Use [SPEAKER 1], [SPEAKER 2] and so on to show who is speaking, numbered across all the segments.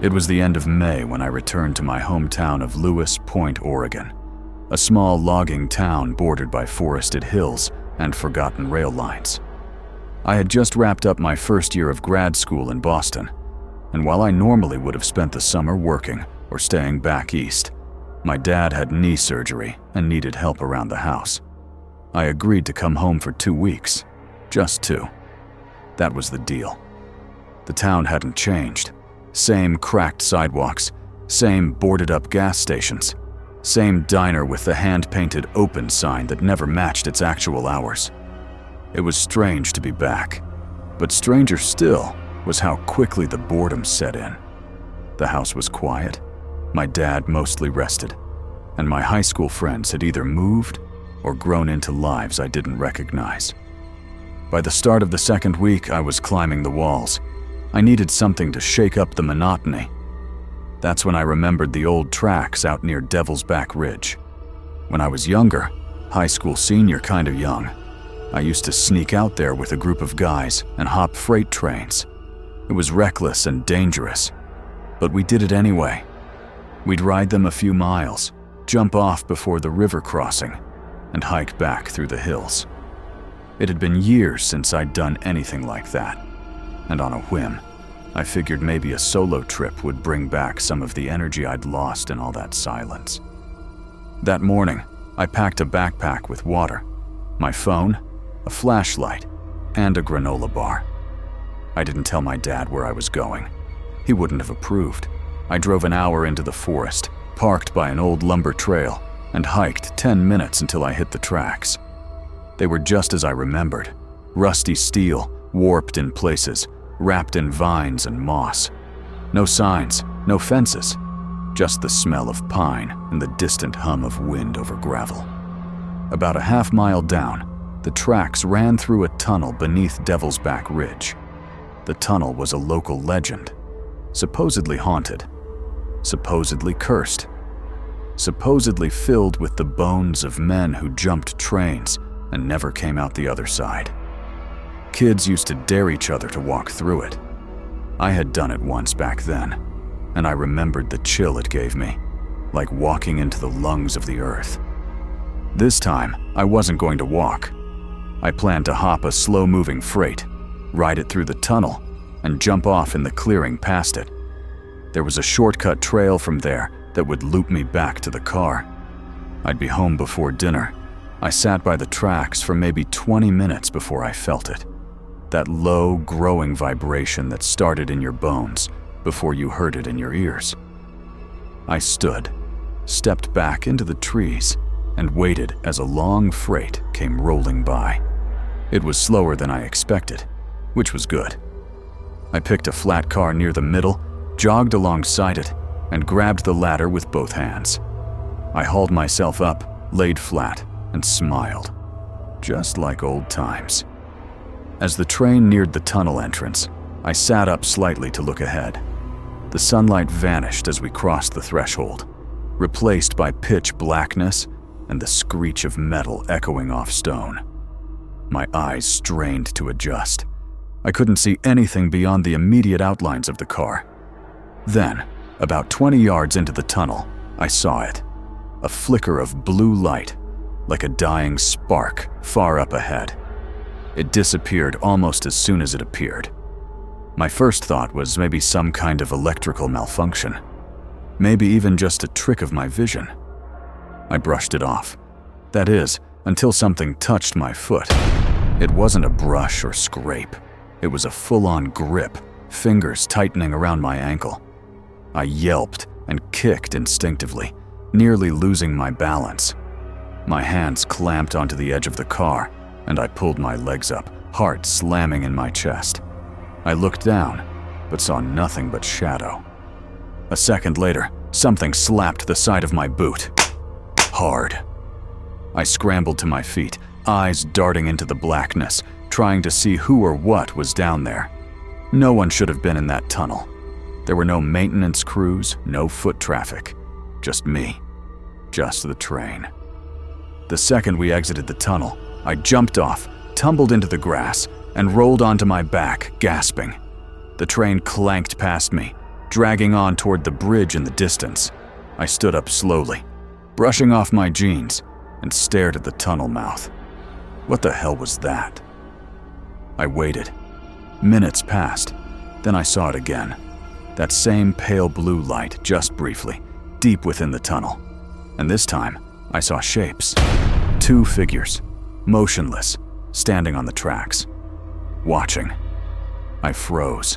[SPEAKER 1] It was the end of May when I returned to my hometown of Lewis Point, Oregon, a small logging town bordered by forested hills and forgotten rail lines. I had just wrapped up my first year of grad school in Boston, and while I normally would have spent the summer working or staying back east, my dad had knee surgery and needed help around the house. I agreed to come home for 2 weeks, just 2. That was the deal. The town hadn't changed. Same cracked sidewalks, same boarded-up gas stations, same diner with the hand-painted open sign that never matched its actual hours. It was strange to be back, but stranger still was how quickly the boredom set in. The house was quiet, my dad mostly rested, and my high school friends had either moved or grown into lives I didn't recognize. By the start of the second week, I was climbing the walls. I needed something to shake up the monotony. That's when I remembered the old tracks out near Devil's Back Ridge. When I was younger, high school senior kind of young, I used to sneak out there with a group of guys and hop freight trains. It was reckless and dangerous, but we did it anyway. We'd ride them a few miles, jump off before the river crossing, and hike back through the hills. It had been years since I'd done anything like that, and on a whim, I figured maybe a solo trip would bring back some of the energy I'd lost in all that silence. That morning, I packed a backpack with water, my phone, a flashlight, and a granola bar. I didn't tell my dad where I was going. He wouldn't have approved. I drove an hour into the forest, parked by an old lumber trail, and hiked 10 minutes until I hit the tracks. They were just as I remembered, rusty steel, warped in places, wrapped in vines and moss. No signs, no fences, just the smell of pine and the distant hum of wind over gravel. About a half-mile down, the tracks ran through a tunnel beneath Devil's Back Ridge. The tunnel was a local legend, supposedly haunted, supposedly cursed, supposedly filled with the bones of men who jumped trains and never came out the other side. Kids used to dare each other to walk through it. I had done it once back then, and I remembered the chill it gave me, like walking into the lungs of the earth. This time, I wasn't going to walk. I planned to hop a slow-moving freight, ride it through the tunnel, and jump off in the clearing past it. There was a shortcut trail from there that would loop me back to the car. I'd be home before dinner. I sat by the tracks for maybe 20 minutes before I felt it. That low, growing vibration that started in your bones before you heard it in your ears. I stood, stepped back into the trees, and waited as a long freight came rolling by. It was slower than I expected, which was good. I picked a flat car near the middle, jogged alongside it, and grabbed the ladder with both hands. I hauled myself up, laid flat, and smiled, just like old times. As the train neared the tunnel entrance, I sat up slightly to look ahead. The sunlight vanished as we crossed the threshold, replaced by pitch blackness and the screech of metal echoing off stone. My eyes strained to adjust. I couldn't see anything beyond the immediate outlines of the car. Then, about 20 yards into the tunnel, I saw it. A flicker of blue light, like a dying spark, far up ahead. It disappeared almost as soon as it appeared. My first thought was maybe some kind of electrical malfunction. Maybe even just a trick of my vision. I brushed it off. That is, until something touched my foot. It wasn't a brush or scrape. It was a full-on grip, fingers tightening around my ankle. I yelped and kicked instinctively, nearly losing my balance. My hands clamped onto the edge of the car, and I pulled my legs up, heart slamming in my chest. I looked down, but saw nothing but shadow. A second later, something slapped the side of my boot. Hard. I scrambled to my feet, eyes darting into the blackness, trying to see who or what was down there. No one should have been in that tunnel. There were no maintenance crews, no foot traffic. Just me. Just the train. The second we exited the tunnel, I jumped off, tumbled into the grass, and rolled onto my back, gasping. The train clanked past me, dragging on toward the bridge in the distance. I stood up slowly, brushing off my jeans, and stared at the tunnel mouth. What the hell was that? I waited. Minutes passed. Then I saw it again. That same pale blue light, just briefly, deep within the tunnel. And this time, I saw shapes. 2 figures, motionless, standing on the tracks. Watching. I froze.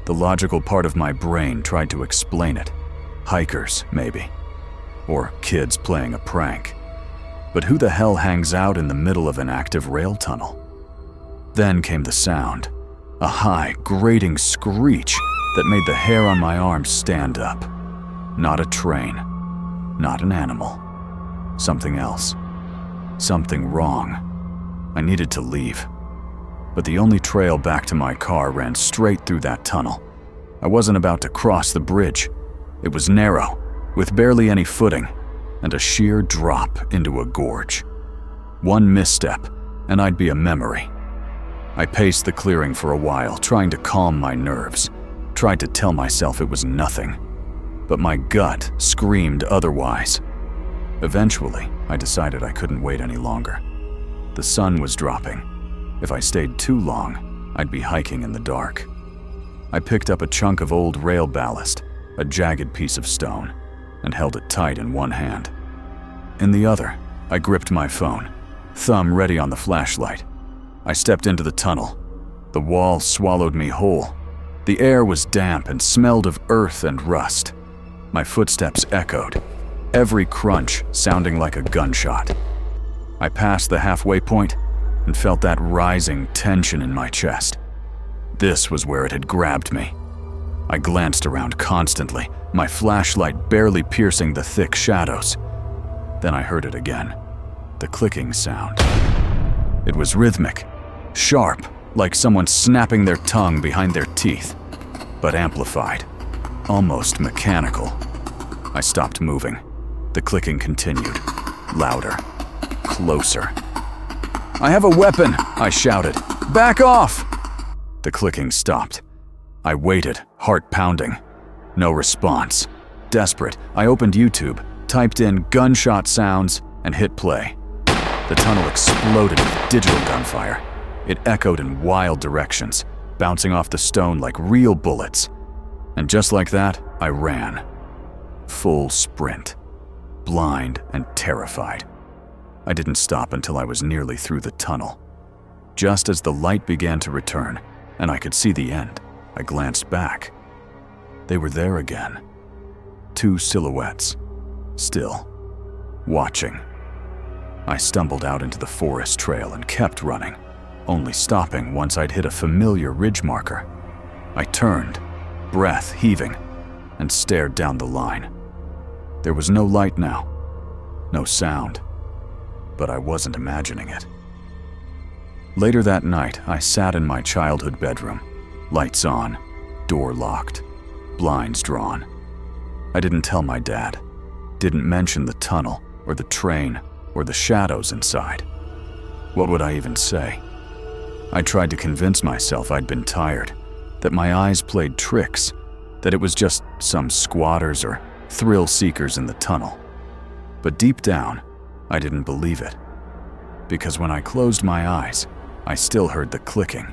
[SPEAKER 1] The logical part of my brain tried to explain it. Hikers, maybe. Or kids playing a prank. But who the hell hangs out in the middle of an active rail tunnel? Then came the sound. A high, grating screech that made the hair on my arms stand up. Not a train. Not an animal. Something else. Something wrong. I needed to leave. But the only trail back to my car ran straight through that tunnel. I wasn't about to cross the bridge. It was narrow, with barely any footing, and a sheer drop into a gorge. One misstep, and I'd be a memory. I paced the clearing for a while, trying to calm my nerves, tried to tell myself it was nothing. But my gut screamed otherwise. Eventually, I decided I couldn't wait any longer. The sun was dropping. If I stayed too long, I'd be hiking in the dark. I picked up a chunk of old rail ballast, a jagged piece of stone, and held it tight in one hand. In the other, I gripped my phone, thumb ready on the flashlight. I stepped into the tunnel. The wall swallowed me whole. The air was damp and smelled of earth and rust. My footsteps echoed, every crunch sounding like a gunshot. I passed the halfway point and felt that rising tension in my chest. This was where it had grabbed me. I glanced around constantly, my flashlight barely piercing the thick shadows. Then I heard it again, the clicking sound. It was rhythmic, sharp, like someone snapping their tongue behind their teeth, but amplified, almost mechanical. I stopped moving. The clicking continued, louder, closer. "I have a weapon!" I shouted. "Back off!" The clicking stopped. I waited, heart pounding. No response. Desperate, I opened YouTube, typed in gunshot sounds, and hit play. The tunnel exploded with digital gunfire. It echoed in wild directions, bouncing off the stone like real bullets. And just like that, I ran. Full sprint. Blind and terrified. I didn't stop until I was nearly through the tunnel. Just as the light began to return, and I could see the end, I glanced back. They were there again. 2 silhouettes. Still. Watching. I stumbled out into the forest trail and kept running, only stopping once I'd hit a familiar ridge marker. I turned, breath heaving, and stared down the line. There was no light now, no sound, but I wasn't imagining it. Later that night, I sat in my childhood bedroom, lights on, door locked, blinds drawn. I didn't tell my dad, didn't mention the tunnel or the train or the shadows inside. What would I even say? I tried to convince myself I'd been tired, that my eyes played tricks, that it was just some squatters or thrill seekers in the tunnel. But deep down, I didn't believe it. Because when I closed my eyes, I still heard the clicking.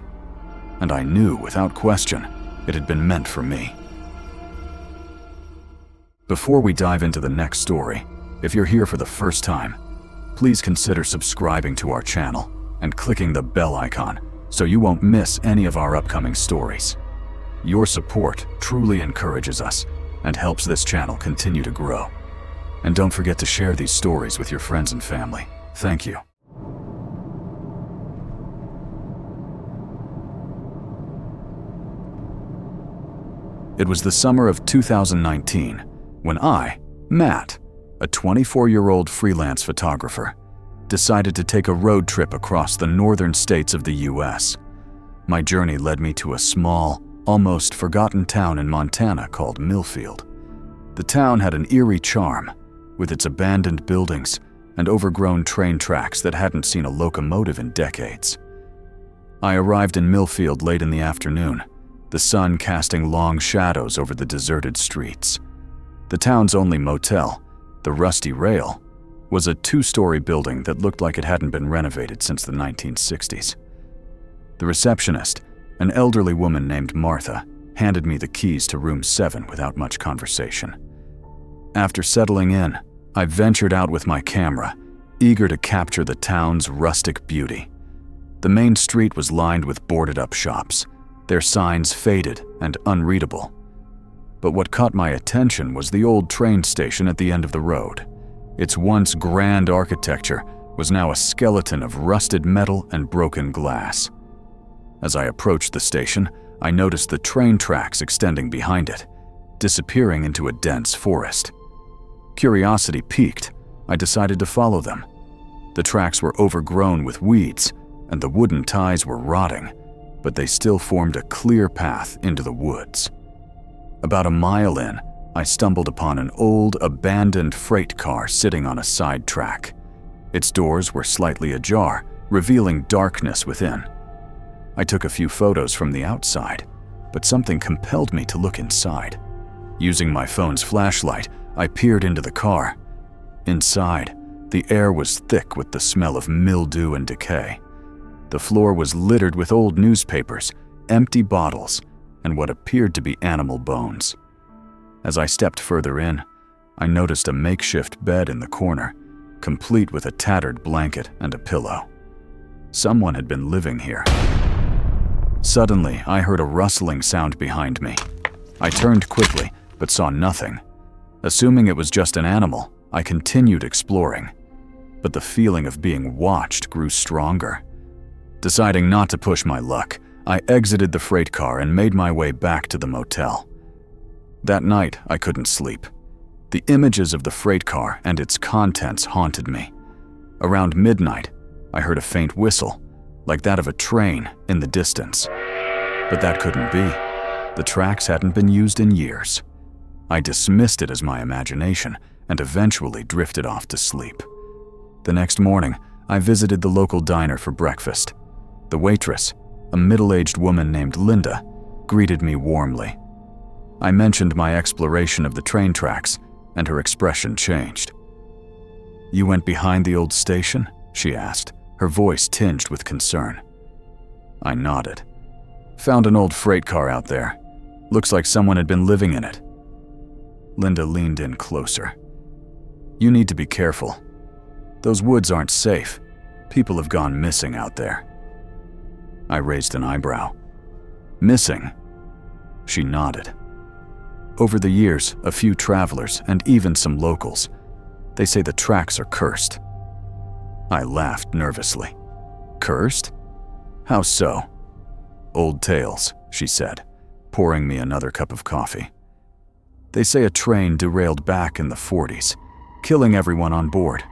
[SPEAKER 1] And I knew without question it had been meant for me. Before we dive into the next story, if you're here for the first time, please consider subscribing to our channel and clicking the bell icon so you won't miss any of our upcoming stories. Your support truly encourages us and helps this channel continue to grow. And don't forget to share these stories with your friends and family. Thank you. It was the summer of 2019 when I, Matt, a 24-year-old freelance photographer, decided to take a road trip across the northern states of the US. My journey led me to a small, almost forgotten town in Montana called Millfield. The town had an eerie charm, with its abandoned buildings and overgrown train tracks that hadn't seen a locomotive in decades. I arrived in Millfield late in the afternoon, the sun casting long shadows over the deserted streets. The town's only motel, the Rusty Rail, was a 2-story building that looked like it hadn't been renovated since the 1960s. The receptionist, an elderly woman named Martha, handed me the keys to room 7 without much conversation. After settling in, I ventured out with my camera, eager to capture the town's rustic beauty. The main street was lined with boarded-up shops, their signs faded and unreadable. But what caught my attention was the old train station at the end of the road. Its once grand architecture was now a skeleton of rusted metal and broken glass. As I approached the station, I noticed the train tracks extending behind it, disappearing into a dense forest. Curiosity piqued, I decided to follow them. The tracks were overgrown with weeds, and the wooden ties were rotting, but they still formed a clear path into the woods. About a mile in, I stumbled upon an old, abandoned freight car sitting on a side track. Its doors were slightly ajar, revealing darkness within. I took a few photos from the outside, but something compelled me to look inside. Using my phone's flashlight, I peered into the car. Inside, the air was thick with the smell of mildew and decay. The floor was littered with old newspapers, empty bottles, and what appeared to be animal bones. As I stepped further in, I noticed a makeshift bed in the corner, complete with a tattered blanket and a pillow. Someone had been living here. Suddenly, I heard a rustling sound behind me. I turned quickly, but saw nothing. Assuming it was just an animal, I continued exploring. But the feeling of being watched grew stronger. Deciding not to push my luck, I exited the freight car and made my way back to the motel. That night, I couldn't sleep. The images of the freight car and its contents haunted me. Around midnight, I heard a faint whistle, like that of a train, in the distance. But that couldn't be. The tracks hadn't been used in years. I dismissed it as my imagination and eventually drifted off to sleep. The next morning, I visited the local diner for breakfast. The waitress, a middle-aged woman named Linda, greeted me warmly. I mentioned my exploration of the train tracks, and her expression changed. "You went behind the old station?" she asked, her voice tinged with concern. I nodded. "Found an old freight car out there. Looks like someone had been living in it." Linda leaned in closer. "You need to be careful. Those woods aren't safe. People have gone missing out there." I raised an eyebrow. "Missing?" She nodded. "Over the years, a few travelers and even some locals. They say the tracks are cursed." I laughed nervously. "Cursed? How so?" "Old tales," she said, pouring me another cup of coffee. "They say a train derailed back in the 40s, killing everyone on board.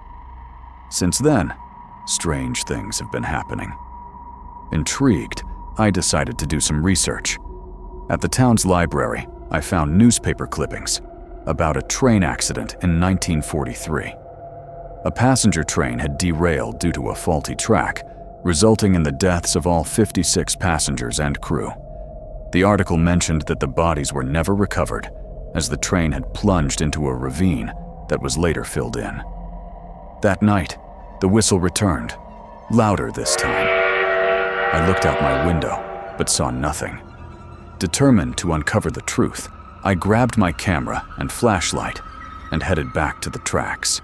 [SPEAKER 1] Since then, strange things have been happening." Intrigued, I decided to do some research. At the town's library, I found newspaper clippings about a train accident in 1943. A passenger train had derailed due to a faulty track, resulting in the deaths of all 56 passengers and crew. The article mentioned that the bodies were never recovered, as the train had plunged into a ravine that was later filled in. That night, the whistle returned, louder this time. I looked out my window, but saw nothing. Determined to uncover the truth, I grabbed my camera and flashlight and headed back to the tracks.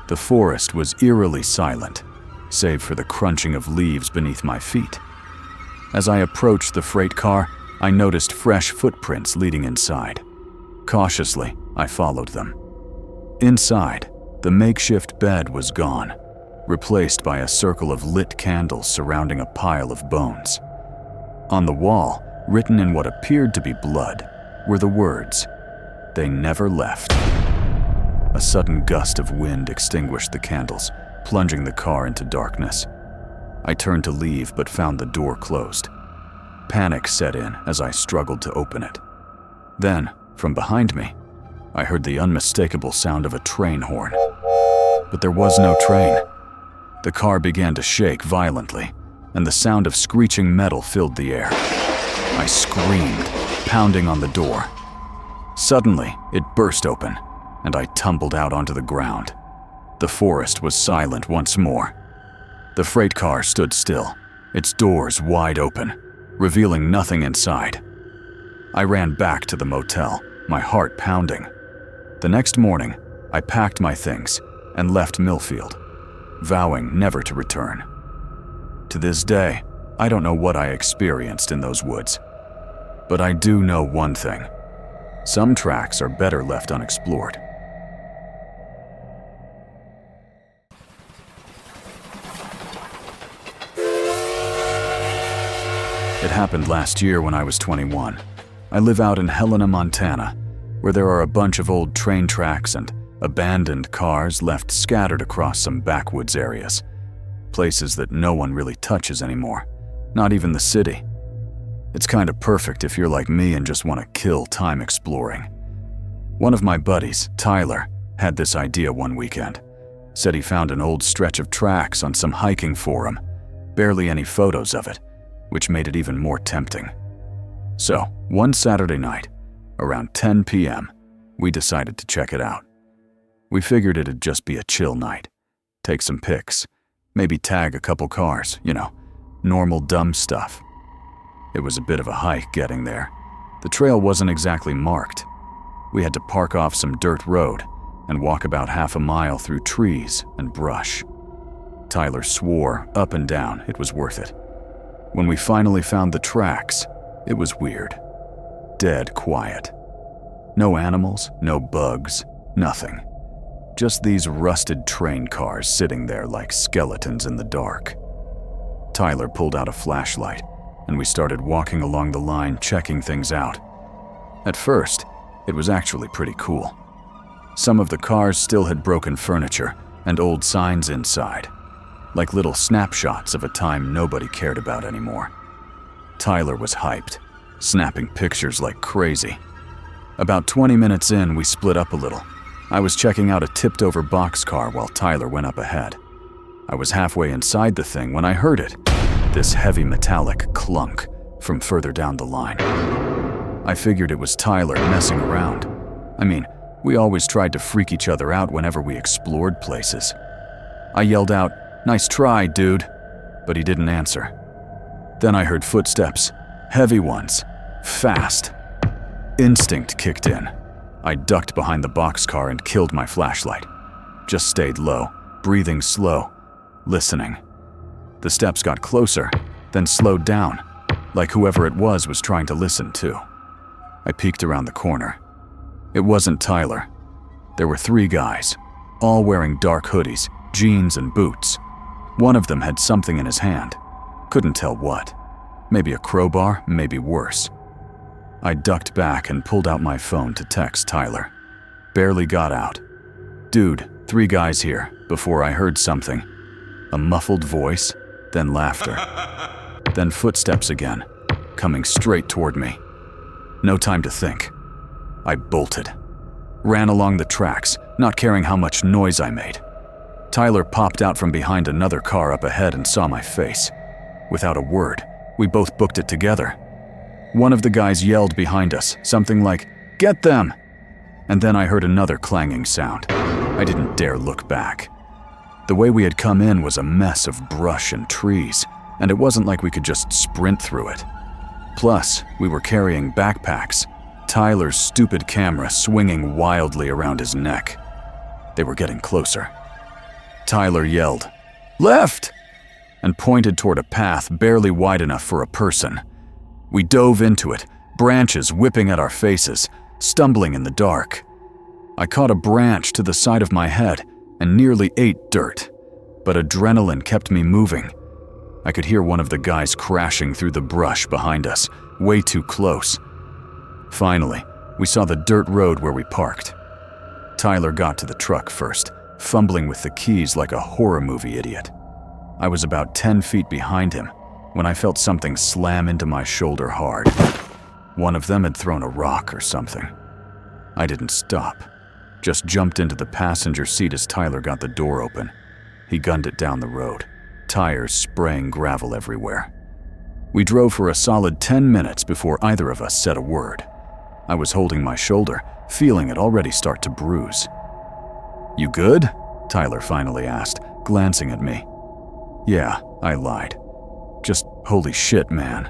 [SPEAKER 1] The forest was eerily silent, save for the crunching of leaves beneath my feet. As I approached the freight car, I noticed fresh footprints leading inside. Cautiously, I followed them. Inside, the makeshift bed was gone, replaced by a circle of lit candles surrounding a pile of bones. On the wall, written in what appeared to be blood, were the words, "They never left." A sudden gust of wind extinguished the candles, plunging the car into darkness. I turned to leave but found the door closed. Panic set in as I struggled to open it. Then, from behind me, I heard the unmistakable sound of a train horn. But there was no train. The car began to shake violently, and the sound of screeching metal filled the air. I screamed, pounding on the door. Suddenly, it burst open, and I tumbled out onto the ground. The forest was silent once more. The freight car stood still, its doors wide open, revealing nothing inside. I ran back to the motel, my heart pounding. The next morning, I packed my things and left Millfield, vowing never to return. To this day, I don't know what I experienced in those woods. But I do know one thing. Some tracks are better left unexplored. It happened last year when I was 21. I live out in Helena, Montana, where there are a bunch of old train tracks and abandoned cars left scattered across some backwoods areas. Places that no one really touches anymore, not even the city. It's kind of perfect if you're like me and just want to kill time exploring. One of my buddies, Tyler, had this idea one weekend. Said he found an old stretch of tracks on some hiking forum, barely any photos of it, which made it even more tempting. So, one Saturday night, around 10 p.m., we decided to check it out. We figured it'd just be a chill night. Take some pics, maybe tag a couple cars, normal dumb stuff. It was a bit of a hike getting there. The trail wasn't exactly marked. We had to park off some dirt road and walk about half a mile through trees and brush. Tyler swore up and down it was worth it. When we finally found the tracks, it was weird. Dead quiet. No animals, no bugs, nothing. Just these rusted train cars sitting there like skeletons in the dark. Tyler pulled out a flashlight, and we started walking along the line checking things out. At first, it was actually pretty cool. Some of the cars still had broken furniture and old signs inside, like little snapshots of a time nobody cared about anymore. Tyler was hyped, snapping pictures like crazy. About 20 minutes in, we split up a little. I was checking out a tipped-over boxcar while Tyler went up ahead. I was halfway inside the thing when I heard it, this heavy metallic clunk from further down the line. I figured it was Tyler messing around. I mean, we always tried to freak each other out whenever we explored places. I yelled out, "Nice try, dude," but he didn't answer. Then I heard footsteps, heavy ones, fast. Instinct kicked in. I ducked behind the boxcar and killed my flashlight. Just stayed low, breathing slow, listening. The steps got closer, then slowed down, like whoever it was trying to listen too. I peeked around the corner. It wasn't Tyler. There were 3 guys, all wearing dark hoodies, jeans, and boots. One of them had something in his hand. Couldn't tell what. Maybe a crowbar, maybe worse. I ducked back and pulled out my phone to text Tyler. Barely got out. "Dude, 3 guys here," before I heard something. A muffled voice, then laughter. Then footsteps again, coming straight toward me. No time to think. I bolted. Ran along the tracks, not caring how much noise I made. Tyler popped out from behind another car up ahead and saw my face. Without a word, we both booked it together. One of the guys yelled behind us, something like, "Get them!" And then I heard another clanging sound. I didn't dare look back. The way we had come in was a mess of brush and trees, and it wasn't like we could just sprint through it. Plus, we were carrying backpacks, Tyler's stupid camera swinging wildly around his neck. They were getting closer. Tyler yelled, "Left!" and pointed toward a path barely wide enough for a person. We dove into it, branches whipping at our faces, stumbling in the dark. I caught a branch to the side of my head and nearly ate dirt, but adrenaline kept me moving. I could hear one of the guys crashing through the brush behind us, way too close. Finally, we saw the dirt road where we parked. Tyler got to the truck first, fumbling with the keys like a horror movie idiot. I was about 10 feet behind him when I felt something slam into my shoulder hard. One of them had thrown a rock or something. I didn't stop, just jumped into the passenger seat as Tyler got the door open. He gunned it down the road, tires spraying gravel everywhere. We drove for a solid 10 minutes before either of us said a word. I was holding my shoulder, feeling it already start to bruise. "You good?" Tyler finally asked, glancing at me. "Yeah," I lied. "Just holy shit, man."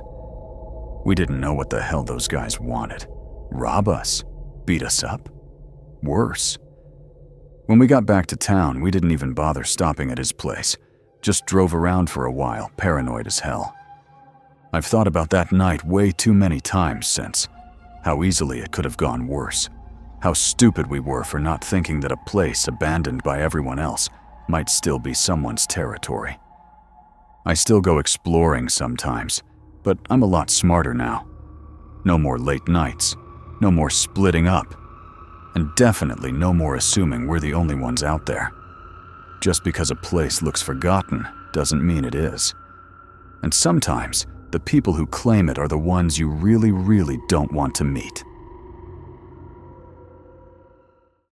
[SPEAKER 1] We didn't know what the hell those guys wanted. Rob us? Beat us up? Worse. When we got back to town, we didn't even bother stopping at his place. Just drove around for a while, paranoid as hell. I've thought about that night way too many times since. How easily it could have gone worse. How stupid we were for not thinking that a place abandoned by everyone else might still be someone's territory. I still go exploring sometimes, but I'm a lot smarter now. No more late nights, no more splitting up, and definitely no more assuming we're the only ones out there. Just because a place looks forgotten doesn't mean it is. And sometimes, the people who claim it are the ones you really, really don't want to meet.